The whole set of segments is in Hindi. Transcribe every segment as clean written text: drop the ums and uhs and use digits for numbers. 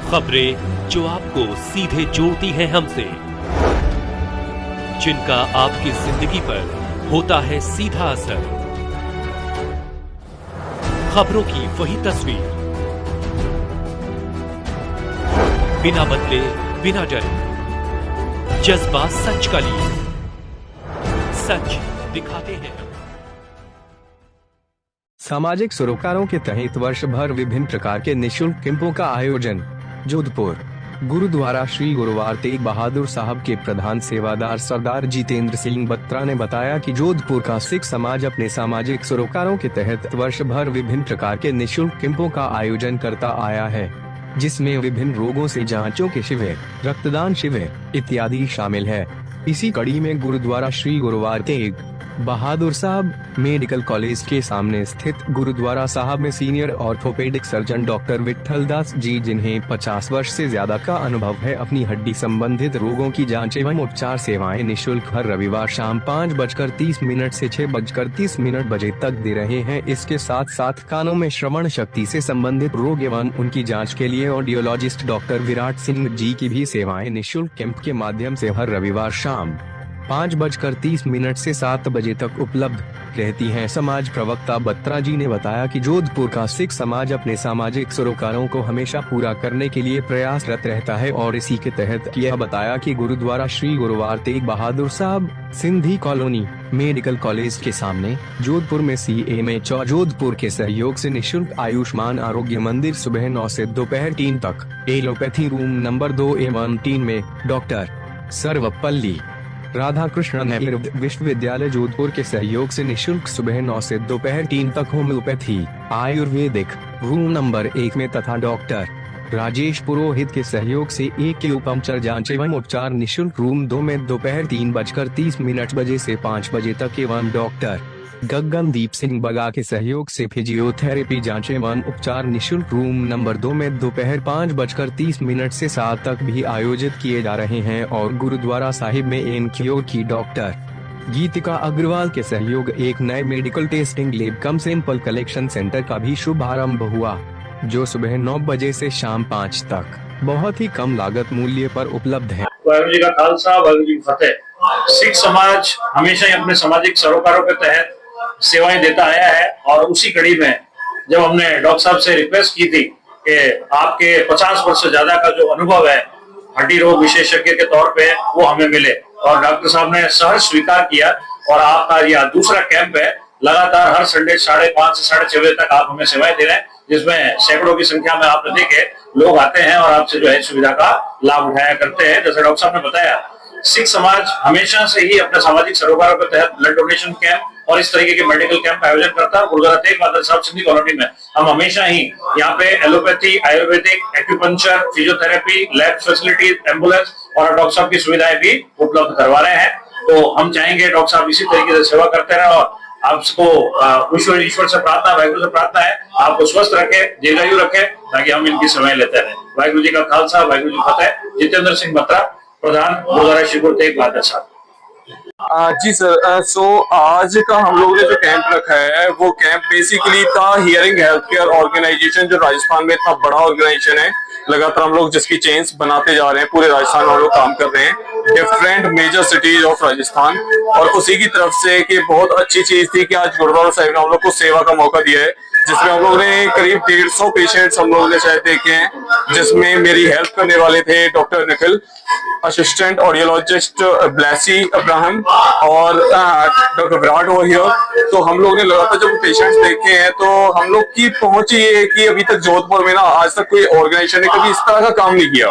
खबरें जो आपको सीधे जोड़ती हैं हमसे, जिनका आपकी जिंदगी पर होता है सीधा असर। खबरों की वही तस्वीर, बिना बदले बिना डरे, जज्बा सच का लिए, सच दिखाते हैं। सामाजिक सरोकारों के तहत वर्ष भर विभिन्न प्रकार के निःशुल्क कैंपों का आयोजन। जोधपुर गुरुद्वारा श्री गुरुवार तेग बहादुर साहब के प्रधान सेवादार सरदार जितेंद्र सिंह बत्रा ने बताया कि जोधपुर का सिख समाज अपने सामाजिक सरोकारों के तहत वर्ष भर विभिन्न प्रकार के निःशुल्क कैंपों का आयोजन करता आया है, जिसमें विभिन्न रोगों से जांचों के शिविर, रक्तदान शिविर इत्यादि शामिल है। इसी कड़ी में गुरुद्वारा श्री गुरुवार तेग बहादुर साहब मेडिकल कॉलेज के सामने स्थित गुरुद्वारा साहब में senior orthopaedic surgeon doctor Vitthal Das ji, जिन्हें 50 वर्ष से ज्यादा का अनुभव है, अपनी हड्डी संबंधित रोगों की जांच एवं उपचार सेवाएं निःशुल्क हर रविवार शाम 5:30 से 6:30 बजे तक दे रहे हैं। इसके साथ साथ कानों में श्रवण शक्ति से संबंधित रोग एवं उनकी जाँच के लिए ऑडियोलॉजिस्ट डॉक्टर विराट सिंह जी की भी सेवाएं निःशुल्क कैंप के माध्यम से हर रविवार शाम 5:30 से 7 बजे तक उपलब्ध रहती हैं। समाज प्रवक्ता बत्रा जी ने बताया कि जोधपुर का सिख समाज अपने सामाजिक सरोकारों को हमेशा पूरा करने के लिए प्रयासरत रहता है और इसी के तहत यह बताया कि गुरुद्वारा श्री गुरुवार तेग बहादुर साहब सिंधी कॉलोनी मेडिकल कॉलेज के सामने जोधपुर में CMH जोधपुर के सहयोग से निःशुल्क आयुष्मान आरोग्य मंदिर सुबह 9 से दोपहर 3 तक, एलोपैथी रूम नंबर 2 एवं 3 में डॉक्टर सर्वपल्ली राधा कृष्णन आयुर्वेद विश्वविद्यालय जोधपुर के सहयोग से निःशुल्क सुबह 9 से दोपहर 3 तक होम्योपैथी आयुर्वेदिक रूम नंबर 1 में तथा डॉक्टर राजेश पुरोहित के सहयोग से एक्यूपंक्चर जांच एवं उपचार निःशुल्क रूम 2 में दोपहर 3:30 बजे से 5 बजे तक एवं डॉक्टर गगनदीप सिंह बगा के सहयोग से फिजियोथेरेपी जांच एवं उपचार निःशुल्क रूम नंबर 2 में दोपहर 5:30 से 7 तक भी आयोजित किए जा रहे हैं। और गुरुद्वारा साहिब में एनक्योर की डॉक्टर गीतिका अग्रवाल के सहयोग एक नए मेडिकल टेस्टिंग लैब कम सैंपल कलेक्शन सेंटर का भी शुभारंभ हुआ, जो सुबह 9 बजे से शाम 5 तक बहुत ही कम लागत मूल्य पर उपलब्ध है। वाहिगुरू जी का खालसा, वाहिगुरू जी की फतेह। सिख समाज हमेशा ही अपने सामाजिक सरोकारों के तहत सेवाएं देता आया है और उसी कड़ी में जब हमने डॉक्टर साहब से रिक्वेस्ट की थी कि आपके 50 वर्ष से ज्यादा का जो अनुभव है हड्डी रोग विशेषज्ञ के तौर पे वो हमें मिले, और डॉक्टर साहब ने सहर्ष स्वीकार किया। और आपका यह दूसरा कैंप है, लगातार हर संडे 5:30 से 6:30 बजे तक आप हमें सेवाएं दे रहे हैं, जिसमें सैकड़ों की संख्या में आपने देखे लोग आते हैं और आपसे जो है सुविधा का लाभ उठाया करते हैं। जैसे डॉक्टर साहब ने बताया, सिख समाज हमेशा से ही अपने सामाजिक सरोकारों के तहत ब्लड डोनेशन कैंप और इस तरीके के मेडिकल कैंप का आयोजन करता है। गुरुद्वारा तेग बहादुर साहब सिंधी कॉलोनी में हम हमेशा ही यहाँ पे allopathy, Ayurvedic, acupuncture, physiotherapy, lab facility, ambulance और डॉक्टर साहब की सुविधाएं भी उपलब्ध करवा रहे हैं। तो हम चाहेंगे डॉक्टर साहब इसी तरीके से सेवा करते रहे और आपको ईश्वर से प्रार्थना, वाहिगुरु से प्रार्थना है, आपको स्वस्थ रखे, दीर्घायु रखे, ताकि हम इनकी सेवाएं लेते रहे। वाहिगुरु जी का खालसा, वाहिगुरु जी की फतेह। जितेंद्र सिंह बत्रा, प्रधान गुरुद्वारा श्री गुरु तेग बहादुर साहब। जी सर, सो आज का हम लोगों ने जो कैंप रखा है वो कैंप बेसिकली था हियरिंग हेल्थ केयर ऑर्गेनाइजेशन, जो राजस्थान में इतना बड़ा ऑर्गेनाइजेशन है, लगातार हम लोग जिसकी चेन्स बनाते जा रहे हैं, पूरे राजस्थान में हम लोग काम कर रहे हैं, different major cities of Rajasthan. और उसी की तरफ से कि बहुत अच्छी चीज थी कि आज गुरुद्वारा साहिब ने हम लोग को सेवा का मौका दिया है, जिसमें हम लोग ने करीब 150 पेशेंट्स हम लोगों ने शायद देखे हैं, जिसमें मेरी हेल्प करने वाले थे doctor Nikhil, assistant audiologist Blessy Abraham और डॉक्टर विराट हो हियर। तो हम लोग ने लगातार जब पेशेंट्स देखे हैं तो हम लोग की पहुंच ये है कि अभी तक जोधपुर में ना आज तक कोई ऑर्गेनाइजेशन ने कभी इस तरह का काम नहीं किया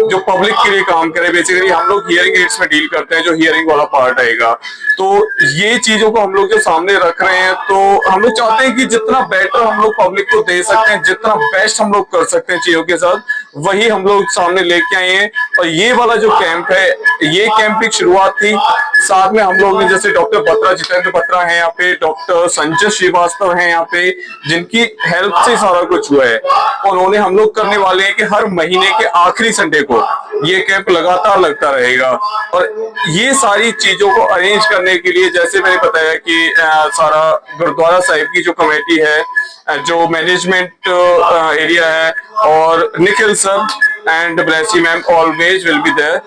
जो पब्लिक के लिए काम करे। बेसिकली हम लोग हियरिंग एड्स में डील करते हैं, जो हियरिंग वाला पार्ट आएगा। तो ये चीजों को हम लोग जो सामने रख रहे हैं, तो हम लोग चाहते हैं कि जितना बेटर हम लोग पब्लिक को दे सकते हैं, जितना बेस्ट हम लोग कर सकते हैं चीजों के साथ, वही हम लोग सामने लेके आए हैं। और ये वाला जो कैंप है, ये कैंप की शुरुआत थी, साथ में हम लोग ने जैसे डॉक्टर बत्रा, जितेंद्र बत्रा है यहाँ पे, डॉक्टर संजय श्रीवास्तव है यहाँ पे, जिनकी हेल्प से सारा कुछ हुआ है। उन्होंने हम लोग करने वाले हैं कि हर महीने के आखिरी संडे को ये कैंप लगातार लगता रहेगा। और ये सारी चीजों को अरेंज करने के लिए, जैसे मैंने बताया कि सारा गुरुद्वारा साहिब की जो कमेटी है, जो मैनेजमेंट एरिया है, और Nikhil sir and Blessy ma'am always will be there,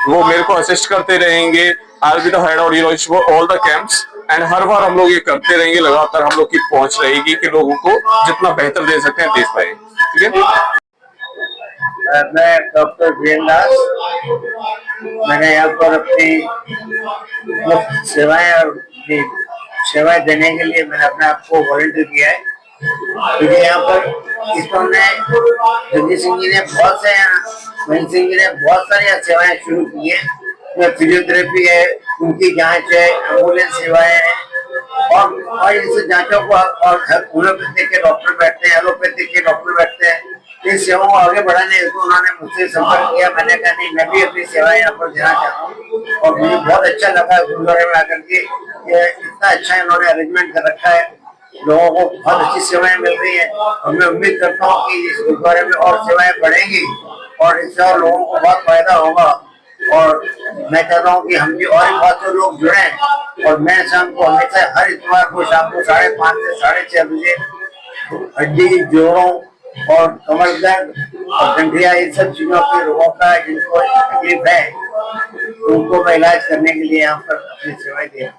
वो मेरे को असिस्ट करते रहेंगे। I will be the head audiologist for all the camps and हर बार हम लोग ये करते रहेंगे, लगातार हम लोग की पहुंच रहेगी कि लोगों को जितना बेहतर दे सकते हैं दे पाए। ठीक है। मैं डॉक्टर वीरेंद्र दास, मैंने यहाँ पर अपनी मुफ्त सेवाएं और अपनी सेवाएं देने के लिए मैंने अपने आप को वॉलंटियर किया है, क्योंकि यहाँ पर इस पर जगदीश सिंह जी ने महेंद्र सिंह जी ने बहुत सारी सेवाएं शुरू की है। फिजियोथेरेपी है, उनकी जांच है, एम्बुलेंस सेवाएं हैं और इस जांचों को और होम्योपैथिक के डॉक्टर बैठते हैं, एलोपैथिक के डॉक्टर बैठते हैं। इन सेवाओं को आगे बढ़ाने हेतु उन्होंने मुझसे संपर्क किया। मैंने कहा नहीं, मैं भी अपनी सेवाएं यहाँ पर देना चाहता हूँ और मुझे बहुत अच्छा लगा गुरुद्वारे में आकर के। इतना अच्छा इन्होंने अरेंजमेंट कर रखा है, लोगों को बहुत अच्छी सेवाएं मिल रही है और मैं उम्मीद करता हूँ कि इस गुरुद्वारे में और सेवाएं बढ़ेंगी और इससे और लोगों को बहुत फायदा होगा। और मैं चाहता हूँ कि हम भी और बहुत से लोग जुड़े और मैं शाम को हमेशा हर इतवार को शाम को 5:30 से 6:30 बजे हड्डी, जोड़ों और कमर दर्द और गंठिया, इन सब चीजों के रोगों का जिनको तकलीफ है उनको मैं इलाज करने के लिए यहाँ पर अपनी सेवाएं दे